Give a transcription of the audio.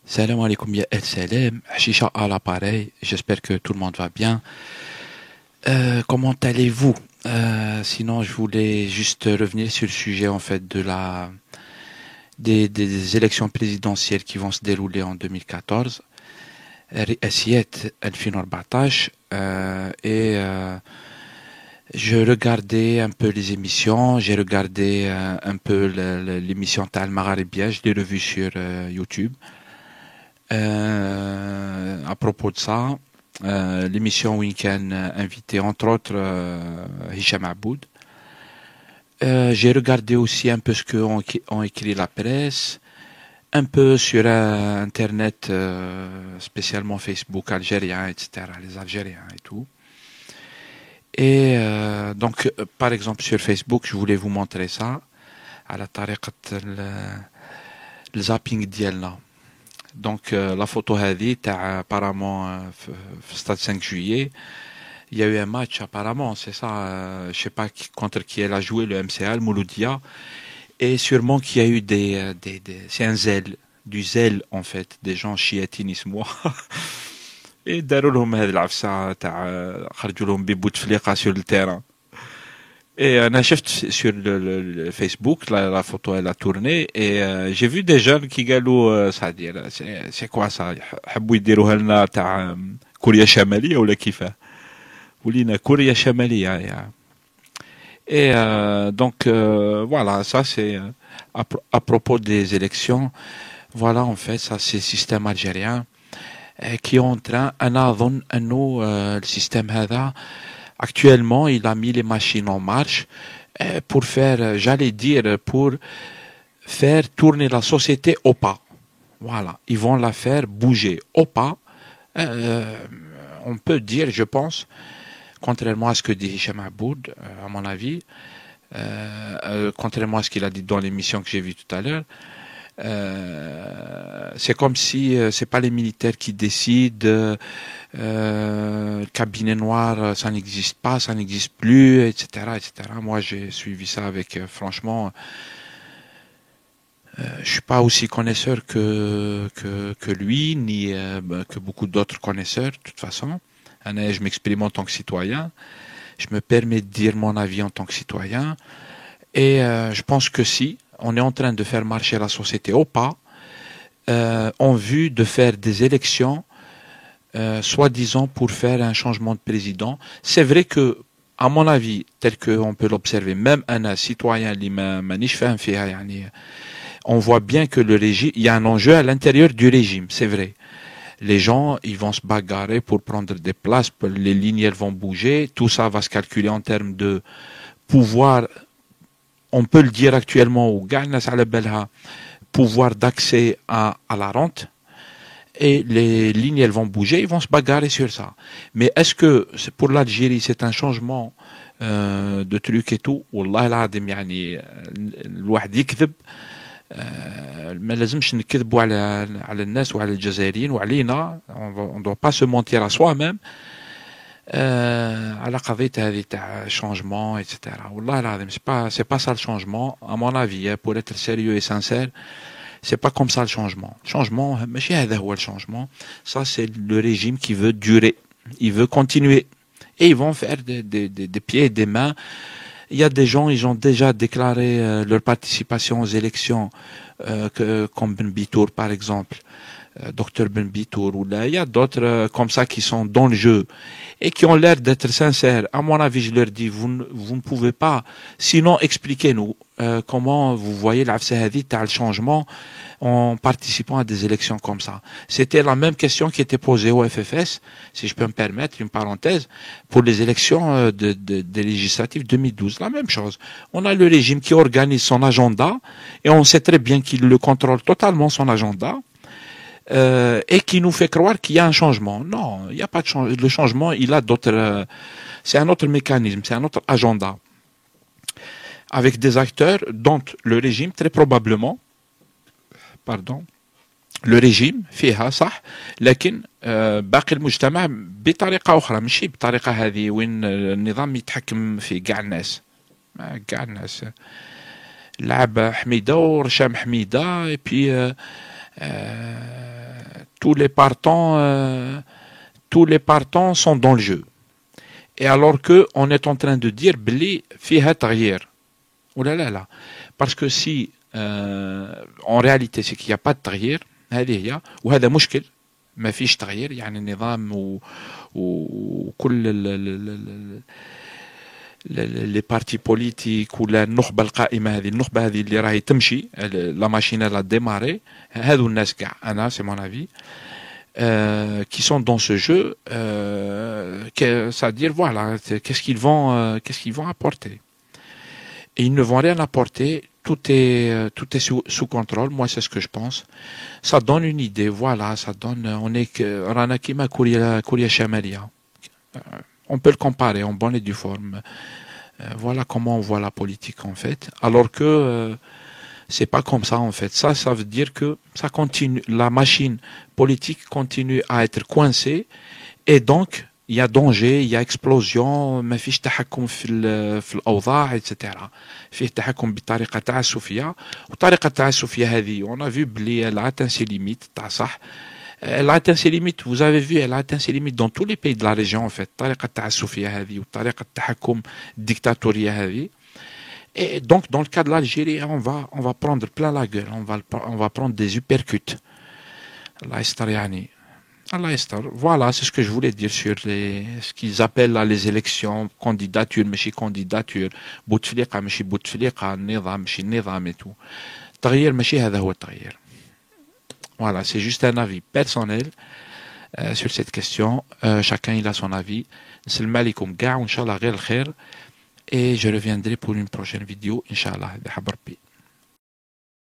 Salam alaikum ya El Salem, Chicha à l'appareil, j'espère que tout le monde va bien. Comment allez-vous? Sinon, je voulais juste revenir sur le sujet en fait des élections présidentielles qui vont se dérouler en 2014, رئاسيات 2014, je regardais un peu les émissions, j'ai regardé un peu l'émission Tal Magharibia, je l'ai revue sur YouTube. À propos de ça, l'émission Weekend invité entre autres Hicham Aboud. J'ai regardé aussi un peu ce qu'ont écrit la presse, un peu sur Internet, spécialement Facebook algérien, etc., les Algériens et tout. Par exemple, sur Facebook, je voulais vous montrer ça, à la طريقة le zapping ديالنا. Donc la photo هذه تاع apparemment في stade 5 juillet, il y a eu un match apparemment, c'est ça, je sais pas contre qui elle a joué le MCA, le Mouloudia, et sûrement qu'il y a eu c'est un zèle, du zèle en fait, des gens chiatinismois. Et داروا لهم هذه العفسة تاع خرجوا لهم ببوتفليقة sur le terrain. Et on a شفت sur le Facebook, la photo elle a tourné et j'ai vu des jeunes qui قالوا c'est-à-dire c'est quoi ça حبوا يديروها لنا تاع كوريا الشمالية ولا كيفاه ولينا كوريا الشمالية يعني. Et voilà, ça c'est à propos des élections. Voilà en fait ça c'est le système algérien qui est en train أنا أظن أنه le système هذا actuellement, il a mis les machines en marche pour faire, j'allais dire, pour faire tourner la société au pas. Voilà, ils vont la faire bouger au pas. Euh, on peut dire, je pense, contrairement à ce que dit Hicham Aboud, à mon avis, contrairement à ce qu'il a dit dans l'émission que j'ai vue tout à l'heure, c'est comme si c'est pas les militaires qui décident, le cabinet noir, ça n'existe pas, ça n'existe plus, etc., etc. Moi, j'ai suivi ça avec, franchement, je suis pas aussi connaisseur que lui, ni que beaucoup d'autres connaisseurs, de toute façon. Je m'exprime en tant que citoyen. Je me permets de dire mon avis en tant que citoyen. Et je pense que si, on est en train de faire marcher la société au pas, en vue de faire des élections, soi-disant pour faire un changement de président. C'est vrai que, à mon avis, tel qu'on peut l'observer, même un citoyen, on voit bien que le régime, il y a un enjeu à l'intérieur du régime, c'est vrai. Les gens, ils vont se bagarrer pour prendre des places, les lignes, elles vont bouger, tout ça va se calculer en termes de pouvoir, on peut le dire actuellement, ou pouvoir d'accès à la rente, et les lignes, elles vont bouger, ils vont se bagarrer sur ça. Mais est-ce que pour l'Algérie, c'est un changement de truc et tout? والله العظيم يعني الواحد يكذب. ما لازمش نكذبوا على الناس وعلى الجزائريين وعلينا. On doit pas se mentir à soi-même. على قضية هذه تاع changement, etc. والله العظيم c'est pas ça le changement, à mon avis, pour être sérieux et sincère. C'est pas comme ça le changement. Le changement, ماشي هذا هو le changement. Ça, c'est le régime qui veut durer. Il veut continuer. Et ils vont faire des pieds et des mains. Il y a des gens, ils ont déjà déclaré leur participation aux élections, comme Ben Bitour, par exemple. Docteur Ben Bitour, ou là, il y a d'autres comme ça qui sont dans le jeu et qui ont l'air d'être sincères. À mon avis, je leur dis, vous ne pouvez pas. Sinon, expliquez-nous comment vous voyez l'Afsa Hadid le changement en participant à des élections comme ça. C'était la même question qui était posée au FFS, si je peux me permettre une parenthèse, pour les élections des législatives 2012. La même chose. On a le régime qui organise son agenda et on sait très bien qu'il le contrôle totalement son agenda. Et qui nous fait croire qu'il y a un changement. Non, il n'y a pas de changement. Le changement, il a d'autres. C'est un autre mécanisme, c'est un autre agenda. Avec des acteurs dont le régime, très probablement, pardon, le régime فيها صح لكن باقي المجتمع بطريقة أخرى ماشي بطريقة هذه وين النظام يتحكم في كاع الناس كاع الناس لعب حميدة ورشام حميدة et puis tous les partants, tous les partants sont dans le jeu. Et alors que on est en train de dire بلي فيها تغيير. Ou là là là. Parce que si en réalité c'est qu'il n'y a pas de تغيير, هذه هي وهذا مشكل. ما فيش تغيير يعني النظام وكل les partis politiques ولا النخبة القائمة هذه النخبة هذه اللي راهي تمشي لا ماشينة لا ديماري هذو الناس كاع أنا c'est mon avis qui sont dans ce jeu c'est-à-dire voilà qu'est-ce qu'ils vont apporter et ils ne vont rien apporter tout est sous contrôle moi c'est ce que je pense ça donne une idée voilà ça donne on est رانا كيما كوريا شمالية on peut le comparer en bonne et due forme. Voilà comment on voit la politique en fait. Alors que c'est pas comme ça en fait. Ça veut dire que ça continue, la machine politique continue à être coincée et donc il y a danger, il y a explosion, ما فيش تحكم في الأوضاع etc. فيه تحكم بطريقة تعسفية وطريقة التعسفية هذه on a vu بلي elle a atteint ses limites تاع صح. Elle a atteint ses limites, vous avez vu, elle a atteint ses limites dans tous les pays de la région en fait. طريقة التعسفية هذه وطريقة التحكم الديكتاتورية هذه. Et donc dans le cas de l'Algérie, on va prendre plein la gueule, on va prendre des uppercuts. Allah يستر يعني. Allah يستر. Voilà, c'est ce que je voulais dire sur ce qu'ils appellent là les élections, candidature, ماشي candidature, بوتفليقة ماشي بوتفليقة, النظام ماشي النظام et tout. التغيير ماشي هذا هو التغيير. Voilà, c'est juste un avis personnel sur cette question. Chacun il a son avis. Salam alaikum gars, Inch'Allah, ghayr al khair. Et je reviendrai pour une prochaine vidéo, Inch'Allah, بحب ربي.